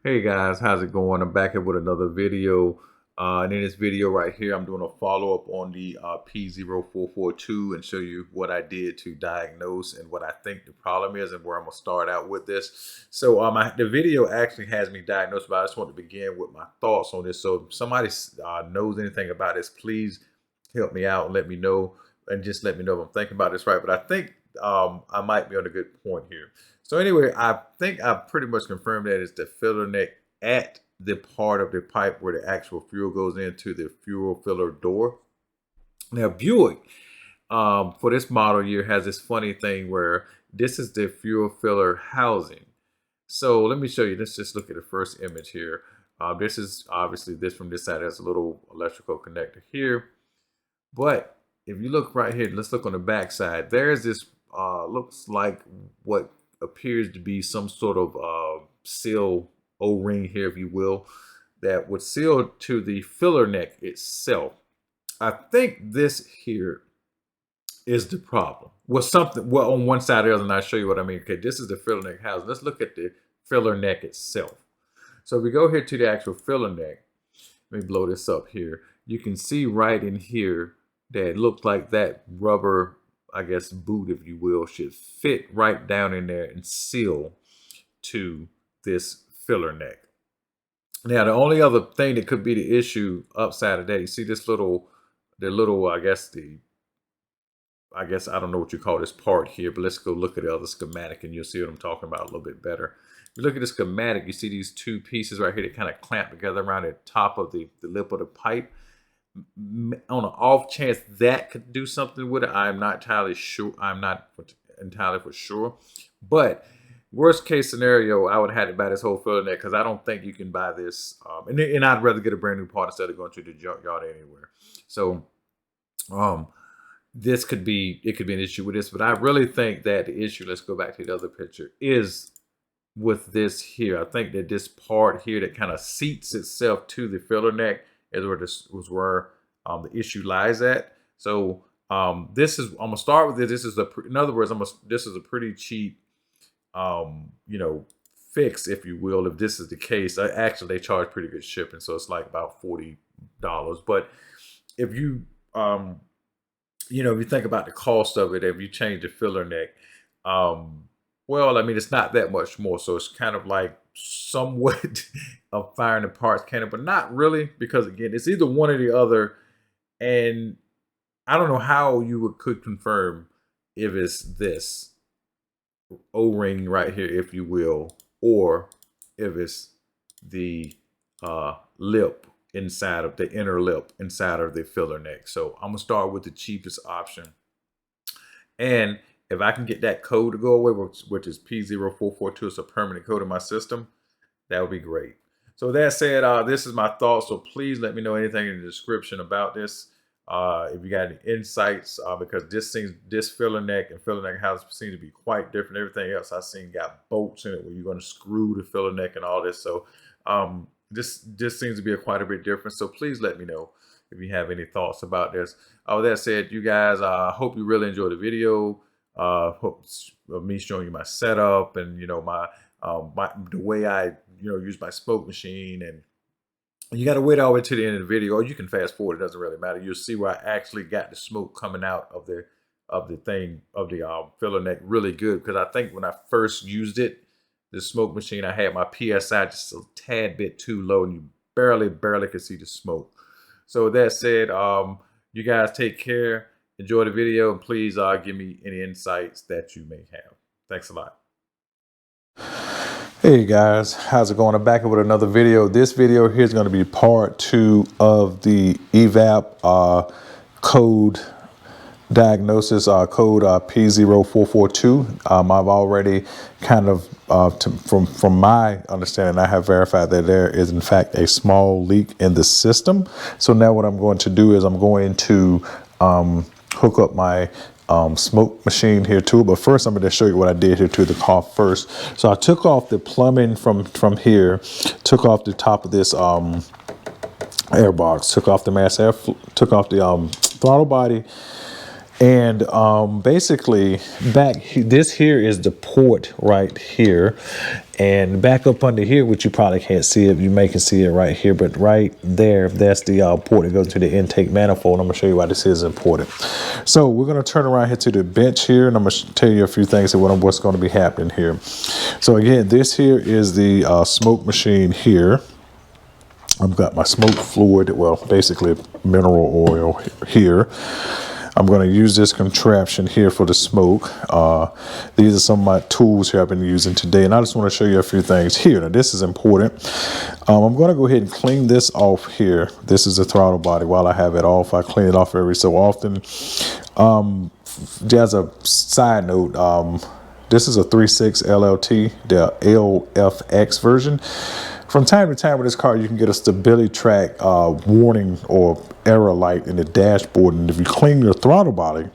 Hey guys, how's it going? I'm back here with another video. And in this video right here, I'm doing a follow-up on the P0442 and show you what I did to diagnose and what I think the problem is and where I'm going to start out with this. So the video actually has me diagnosed, but I just want to begin with my thoughts on this. So if somebody knows anything about this, please help me out and let me know, and just let me know if I'm thinking about this right. But I think I might be on a good point here. So anyway, I think I've pretty much confirmed that it's the filler neck at the part of the pipe where the actual fuel goes into the fuel filler door. Now Buick, for this model year, has this funny thing where this is the fuel filler housing. So let me show you. Let's just look at the first image here. This is obviously this from this side has a little electrical connector here. But if you look right here, let's look on the back side. There's this, looks like what appears to be some sort of seal O-ring here, if you will, that would seal to the filler neck itself. I think this here is the problem. Well, on one side or the other, and I'll show you what I mean. Okay, this is the filler neck housing. Let's look at the filler neck itself. So if we go here to the actual filler neck, let me blow this up here. You can see right in here that it looks like that rubber, I guess, boot, if you will, should fit right down in there and seal to this filler neck. Now, the only other thing that could be the issue upside of that, you see this little, I guess I don't know what you call this part here, but let's go look at the other schematic and you'll see what I'm talking about a little bit better. If you look at the schematic, you see these two pieces right here that kind of clamp together around the top of the lip of the pipe. On an off chance that could do something with it, I'm not entirely sure. I'm not entirely for sure. But worst case scenario, I would have had to buy this whole filler neck because I don't think you can buy this. And I'd rather get a brand new part instead of going to the junkyard anywhere. So this could be an issue with this, but I really think that the issue, let's go back to the other picture, is with this here. I think that this part here that kind of seats itself to the filler neck is where the issue lies at. So this is, I'm gonna start with this. This is in other words, this is a pretty cheap, fix, if you will, if this is the case. Actually, they charge pretty good shipping, so it's like about $40. But if you, if you think about the cost of it, if you change the filler neck, well, I mean, it's not that much more. So it's kind of like somewhat of firing the parts cannon, but not really, because again, it's either one or the other. And I don't know how you could confirm if it's this O-ring right here, if you will, or if it's the lip inside of the inner lip inside of the filler neck. So I'm gonna start with the cheapest option. And if I can get that code to go away, which is P0442, it's a permanent code in my system, that would be great. So with that said, this is my thoughts. So please let me know anything in the description about this. If you got any insights, because this filler neck and filler neck house seem to be quite different. Everything else I've seen got bolts in it where you're going to screw the filler neck and all this. So this seems to be quite a bit different. So please let me know if you have any thoughts about this. With that said, you guys, I hope you really enjoyed the video. Hope me showing you my setup and the way I use my smoke machine. And you got to wait all the way to the end of the video, or you can fast forward. It doesn't really matter. You'll see where I actually got the smoke coming out of the filler neck really good, because I think when I first used it, the smoke machine, I had my PSI just a tad bit too low, and you barely could see the smoke. So with that said, you guys take care. Enjoy the video, and please give me any insights that you may have. Thanks a lot. Hey guys, how's it going? I'm back with another video. This video here is going to be part 2 of the Evag code diagnosis, code P0442. I've already kind of, from my understanding, I have verified that there is in fact a small leak in the system. So now what I'm going to do is I'm going to hook up my smoke machine here too. But first I'm going to show you what I did here to the car first. So I took off the plumbing from here, took off the top of this air box, took off the mass air, took off the throttle body, And basically, this here is the port right here. And back up under here, which you probably can't see it, you may can see it right here, but right there, that's the port that goes to the intake manifold. I'm gonna show you why this is important. So we're gonna turn around here to the bench here, and I'm gonna tell you a few things about what's gonna be happening here. So again, this here is the smoke machine here. I've got my smoke fluid, well, basically mineral oil here. I'm going to use this contraption here for the smoke. These are some of my tools here I've been using today, and I just want to show you a few things here. Now, this is important. I'm going to go ahead and clean this off here. This is the throttle body. While I have it off, I clean it off every so often. As a side note, this is a 3.6 LLT, the LFX version. From time to time with this car, you can get a stability track warning or error light in the dashboard. And if you clean your throttle body,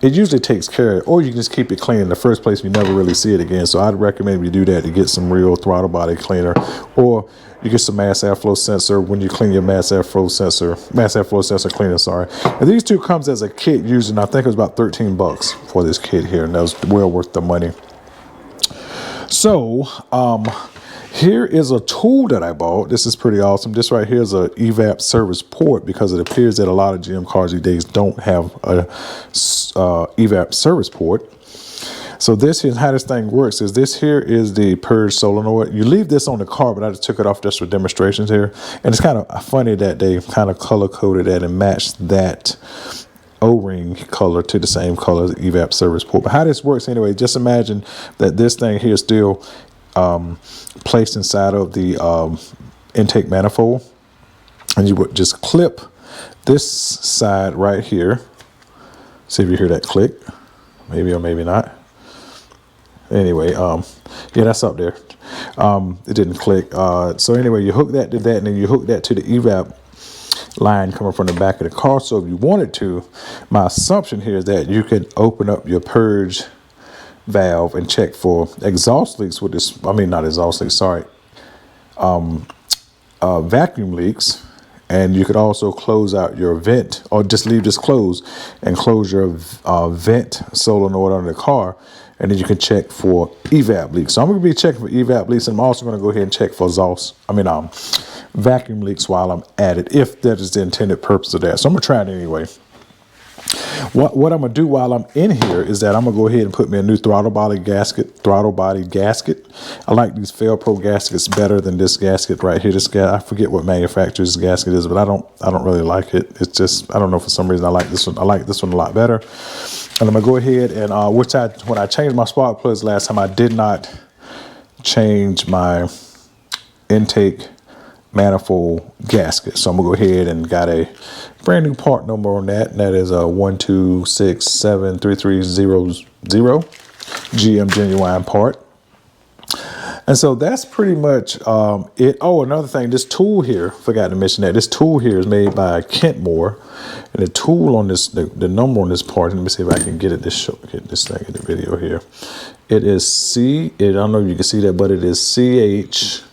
it usually takes care of it. Or you can just keep it clean in the first place. You never really see it again. So I'd recommend you do that to get some real throttle body cleaner. Or you get some mass airflow sensor when you clean your mass airflow sensor cleaner, sorry. And these two comes as a kit using, I think it was about 13 bucks for this kit here. And that was well worth the money. So, here is a tool that I bought. This is pretty awesome. This right here is a evap service port, because it appears that a lot of GM cars these days don't have a evap service port. So this is how this thing works. Is this here is the purge solenoid. You leave this on the car, but I just took it off just for demonstrations here. And it's kind of funny that they kind of color coded that and matched that O-ring color to the same color as the evap service port. But how this works anyway, just imagine that this thing here is still placed inside of the intake manifold, and you would just clip this side right here. See if you hear that click, maybe or maybe not. Anyway, yeah, that's up there. It didn't click. So anyway, you hook that to that, and then you hook that to the evap line coming from the back of the car. So if you wanted to, my assumption here is that you could open up your purge valve and check for exhaust leaks with this. I mean, not exhaust leaks, sorry, vacuum leaks. And you could also close out your vent, or just leave this closed and close your vent solenoid on the car, and then you can check for evap leaks. So I'm going to be checking for evap leaks, and I'm also going to go ahead and check for vacuum leaks while I'm at it, if that is the intended purpose of that. So I'm going to try it anyway. What I'm going to do while I'm in here is that I'm going to go ahead and put me a new throttle body gasket. I like these Fail-Pro gaskets better than this gasket right here. This guy, I forget what manufacturer's gasket is, but I don't really like it. It's just, I don't know, for some reason I like this one. I like this one a lot better. And I'm going to go ahead and, when I changed my spark plugs last time, I did not change my intake manifold gasket. So I'm gonna go ahead and got a brand new part number on that, and that is a 126733300 GM genuine part. And so that's pretty much it. Oh, another thing, this tool here, forgot to mention that this tool here is made by Kentmore, and the tool on this, the number on this part, let me see if I can get it get this thing in the video here. It is I don't know if you can see that, but it is CH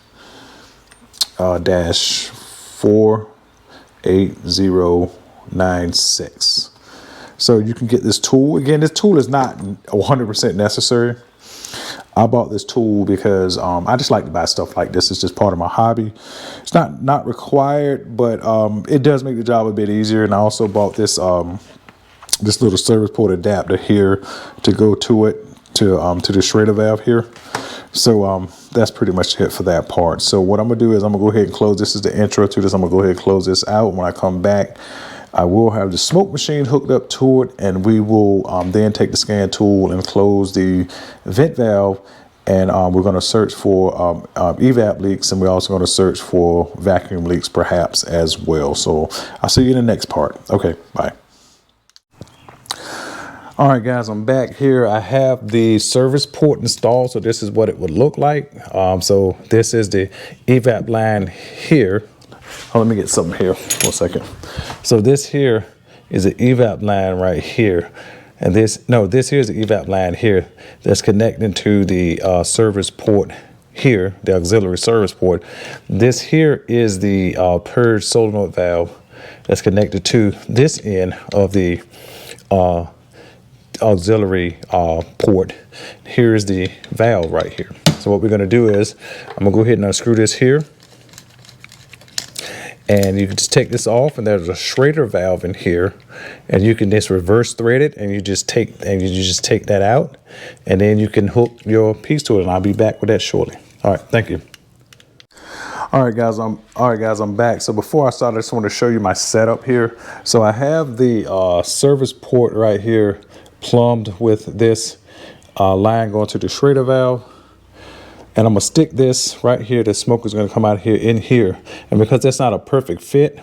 dash 48096. So you can get this tool. Again, this tool is not 100% necessary. I bought this tool because I just like to buy stuff like this. It's just part of my hobby. It's not required, but it does make the job a bit easier. And I also bought this this little service port adapter here to go to it, to the shredder valve here. So that's pretty much it for that part. So what I'm gonna do is I'm gonna go ahead and close. This is the intro to this. I'm gonna go ahead and close this out. When I come back, I will have the smoke machine hooked up to it, and we will then take the scan tool and close the vent valve, and we're going to search for evap leaks, and we're also going to search for vacuum leaks perhaps as well. So I'll see you in the next part. Okay, bye. All right, guys, I'm back here. I have the service port installed, so this is what it would look like. So this is the evap line here. Oh, let me get something here. 1 second. So this here is an evap line right here. And this here's the evap line here that's connecting to the service port here, the auxiliary service port. This here is the purge solenoid valve that's connected to this end of the auxiliary port. Here's the valve right here. So what we're going to do is I'm going to go ahead and unscrew this here. And you can just take this off, and there's a Schrader valve in here, and you can just reverse thread it, and you just take that out, and then you can hook your piece to it. And I'll be back with that shortly. All right, thank you. All right, guys, I'm back. So before I start, I just want to show you my setup here. So I have the service port right here plumbed with this line going to the Schrader valve. And I'm gonna stick this right here. The smoke is gonna come out here in here. And because that's not a perfect fit,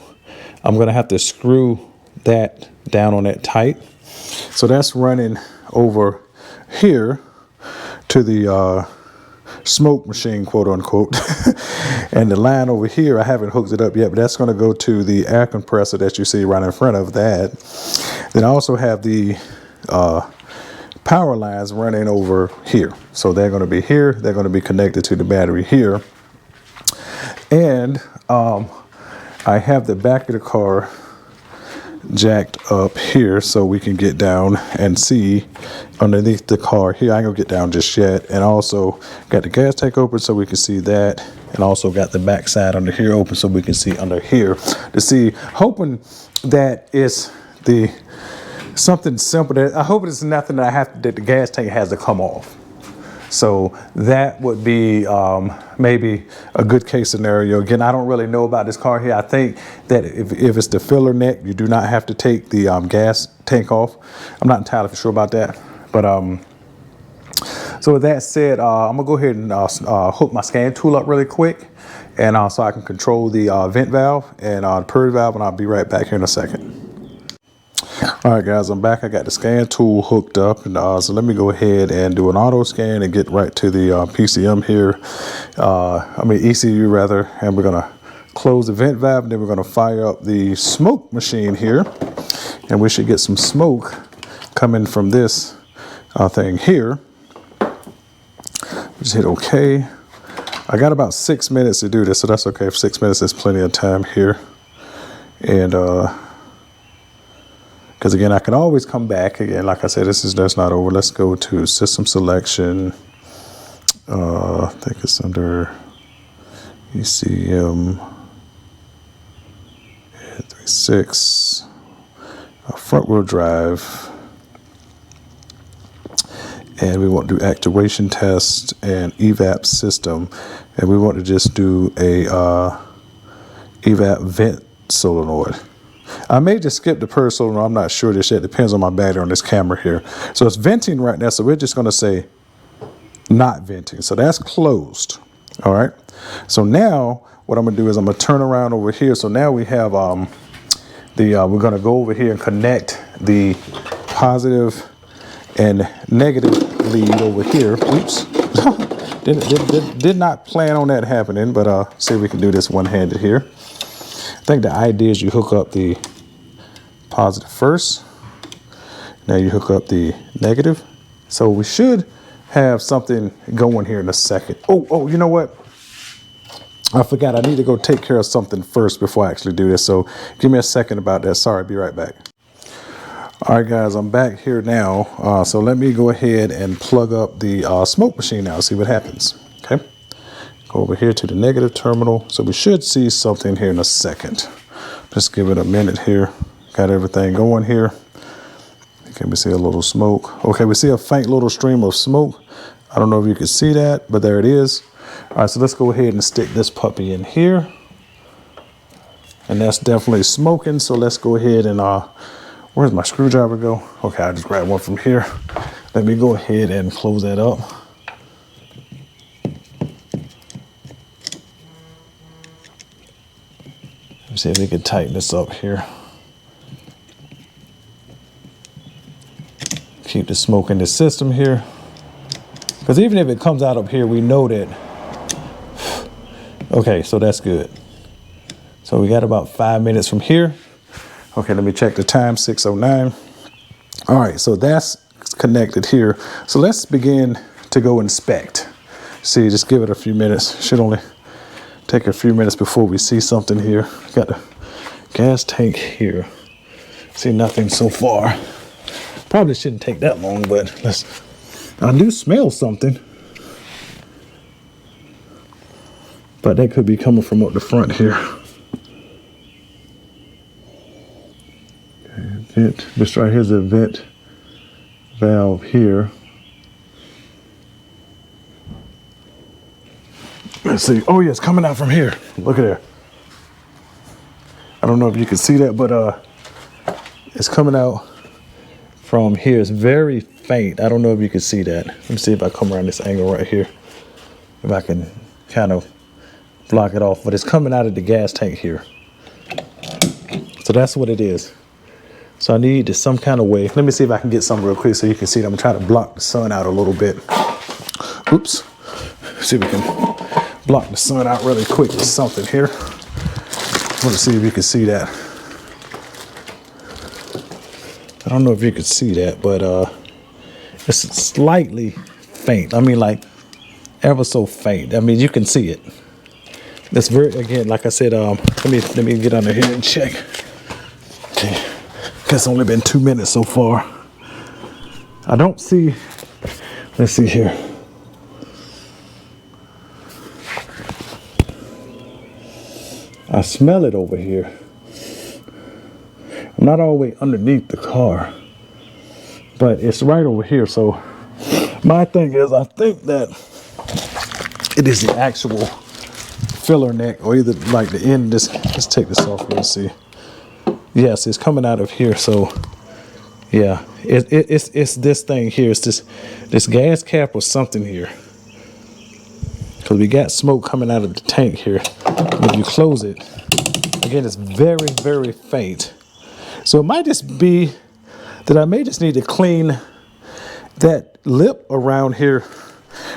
I'm gonna have to screw that down on that tight. So that's running over here to the smoke machine, quote unquote. And the line over here, I haven't hooked it up yet, but that's gonna go to the air compressor that you see right in front of that. Then I also have the power lines running over here. So they're going to be here. They're going to be connected to the battery here. And I have the back of the car jacked up here so we can get down and see underneath the car here. I ain't gonna get down just yet. And also got the gas tank open so we can see that. And also got the back side under here open so we can see under here to see, hoping that it's the something simple. That I hope it's nothing that the gas tank has to come off. So that would be maybe a good case scenario. Again, I don't really know about this car here. I think that if it's the filler neck, you do not have to take the gas tank off. I'm not entirely sure about that. But so with that said, I'm gonna go ahead and hook my scan tool up really quick, and so I can control the vent valve and the purge valve, and I'll be right back here in a second. All right, guys, I'm back. I got the scan tool hooked up, and so let me go ahead and do an auto scan and get right to the PCM here. ECU rather, and we're gonna close the vent valve, and then we're gonna fire up the smoke machine here, and we should get some smoke coming from this thing here. Just hit OK. I got about 6 minutes to do this, so that's okay. 6 minutes is plenty of time here, and because again, I can always come back again. Like I said, that's not over. Let's go to system selection. I think it's under ECM 36, front wheel drive. And we want to do actuation test and evap system. And we want to just do a evap vent solenoid. I may just skip the purge solenoid. I'm not sure this yet. Depends on my battery on this camera here. So it's venting right now. So we're just going to say not venting. So that's closed. All right. So now what I'm going to do is I'm going to turn around over here. So now we have we're going to go over here and connect the positive and negative lead over here. Oops. did not plan on that happening, but see if we can do this one-handed here. I think the idea is you hook up the positive first. Now you hook up the negative. So we should have something going here in a second. Oh, you know what? I forgot. I need to go take care of something first before I actually do this. So give me a second about that. Sorry, be right back. All right, guys, I'm back here now. So let me go ahead and plug up the smoke machine now, see what happens. Okay. Go over here to the negative terminal. So we should see something here in a second. Just give it a minute here. Got everything going here. Okay, we see a little smoke. Okay, we see a faint little stream of smoke. I don't know if you can see that, but there it is. All right, so let's go ahead and stick this puppy in here. And that's definitely smoking. So let's go ahead and, where's my screwdriver go? Okay, I just grabbed one from here. Let me go ahead and close that up. Let's see if we can tighten this up here. Keep the smoke in the system here. Because even if it comes out up here, we know that. Okay, so that's good. So we got about 5 minutes from here. Okay, let me check the time, 6:09. All right, so that's connected here. So let's begin to go inspect. See, just give it a few minutes. Should only take a few minutes before we see something here. Got the gas tank here. See nothing so far. Probably shouldn't take that long, but I do smell something. But that could be coming from up the front here. Okay, vent. This right here is a vent valve here. Let's see. Oh yeah, it's coming out from here. Look at there. I don't know if you can see that, but it's coming out from here. It's very faint. I don't know if you can see that. Let me see if I come around this angle right here. If I can kind of block it off, but it's coming out of the gas tank here. So that's what it is. So I need some kind of way. Let me see if I can get some real quick so you can see it. I'm gonna try to block the sun out a little bit. Oops. See if we can block the sun out really quick with something here. I want to see if you can see that. I don't know if you can see that, but it's slightly faint. I mean, like ever so faint. I mean, you can see it. It's very, again, like I said, let me get under here and check. Okay, it's only been 2 minutes so far. I don't see. Let's see here. I smell it over here. I'm not all the way underneath the car, but it's right over here. So my thing is, I think that it is the actual filler neck, or either like the end. Let's take this off and see. Yes, it's coming out of here. So yeah, it's this thing here. It's this gas cap or something here, because we got smoke coming out of the tank here. If you close it, again, it's very, very faint. So it might just be that I may just need to clean that lip around here.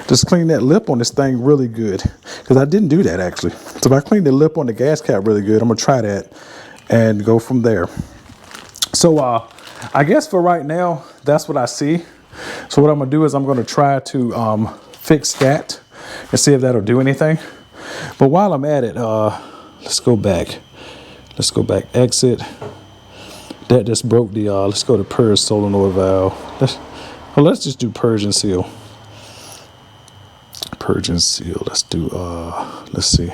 Just clean that lip on this thing really good, because I didn't do that actually. So if I clean the lip on the gas cap really good, I'm gonna try that and go from there. So I guess for right now, that's what I see. So what I'm gonna do is I'm gonna try to fix that and see if that'll do anything. But while I'm at it, let's go back. Let's go back, exit. That just broke the, let's go to purge solenoid valve. Let's just do purge and seal. Purge and seal, let's do, let's see.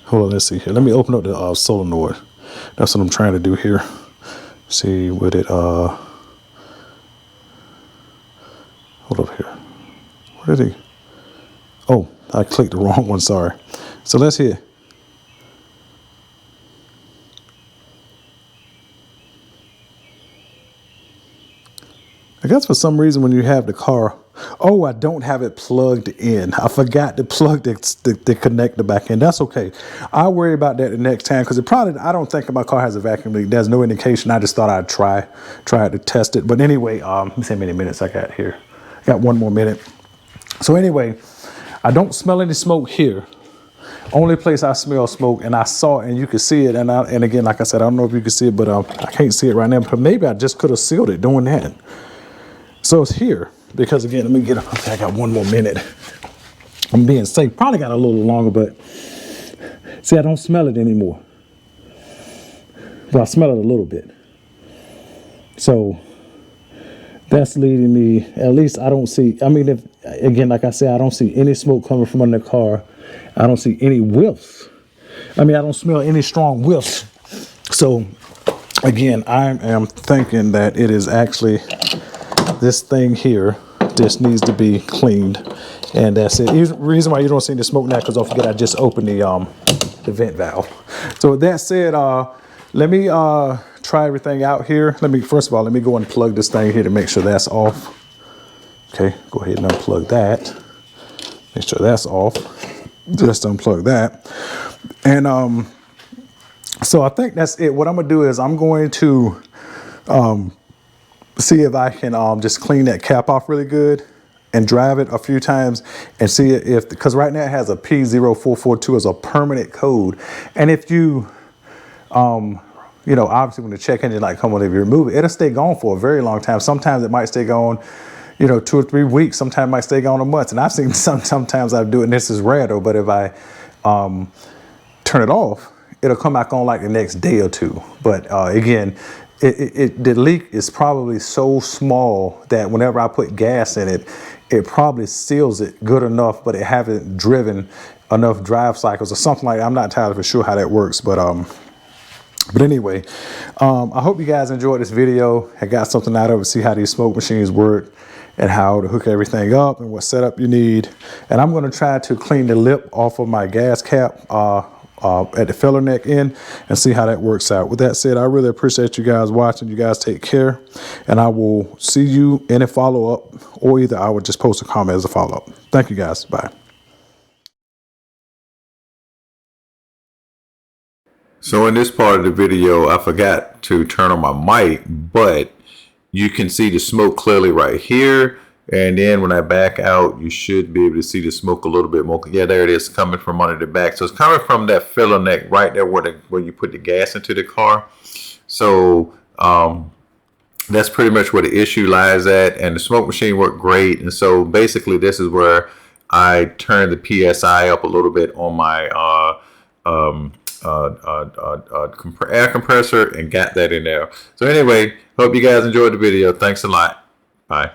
Hold on, let's see here. Let me open up the solenoid. That's what I'm trying to do here. See what it, hold up here. Where did he? Oh, I clicked the wrong one, sorry. So let's hit. I guess for some reason when you have the car, oh, I don't have it plugged in. I forgot to plug the connector back in. That's okay. I'll worry about that the next time, because it probably, I don't think my car has a vacuum leak. There's no indication. I just thought I'd try to test it. But anyway, let me see how many minutes I got here. I got 1 more minute. So anyway, I don't smell any smoke here. Only place I smell smoke, and I saw it, and you can see it. And again, like I said, I don't know if you can see it, but I can't see it right now. But maybe I just could have sealed it doing that. So it's here, because again, let me get up. Okay, I got 1 more minute. I'm being safe. Probably got a little longer, but see, I don't smell it anymore. But I smell it a little bit. So that's leading me, at least I don't see, I mean, if, again, like I said, I don't see any smoke coming from under the car. I don't see any whiffs. I mean, I don't smell any strong whiffs. So again, I am thinking that it is actually this thing here. This needs to be cleaned, and that's it. The reason why you don't see the smoke now, because don't forget I just opened the vent valve. So with that said, let me try everything out here. First of all, let me go and plug this thing here to make sure that's off. Okay, go ahead and unplug that. Make sure that's off. Just unplug that. And so I think that's it. What I'm gonna do is I'm going to see if I can just clean that cap off really good and drive it a few times and see if, because right now it has a P0442 as a permanent code. And if you, you know, obviously when the check engine light comes on, if you remove it, it'll stay gone for a very long time. Sometimes it might stay gone, you know, 2 or 3 weeks. Sometimes it might stay gone a month. And I've seen sometimes I do it, and this is rare though, but if I turn it off it'll come back on like the next day or two. But again, the leak is probably so small that whenever I put gas in it, it probably seals it good enough, but it haven't driven enough drive cycles or something like that. I'm not entirely for sure how that works, but anyway, I hope you guys enjoyed this video. I got something out of it, see how these smoke machines work and how to hook everything up and what setup you need. And I'm going to try to clean the lip off of my gas cap at the filler neck end and see how that works out. With that said, I really appreciate you guys watching. You guys take care, and I will see you in a follow-up, or either I would just post a comment as a follow-up. Thank you guys. Bye. So in this part of the video, I forgot to turn on my mic, but you can see the smoke clearly right here. And then when I back out, you should be able to see the smoke a little bit more. Yeah, there it is, coming from under the back. So it's coming from that filler neck right there where you put the gas into the car. So that's pretty much where the issue lies at. And the smoke machine worked great. And so basically this is where I turned the PSI up a little bit on my air compressor and got that in there. So anyway, hope you guys enjoyed the video. Thanks a lot. Bye.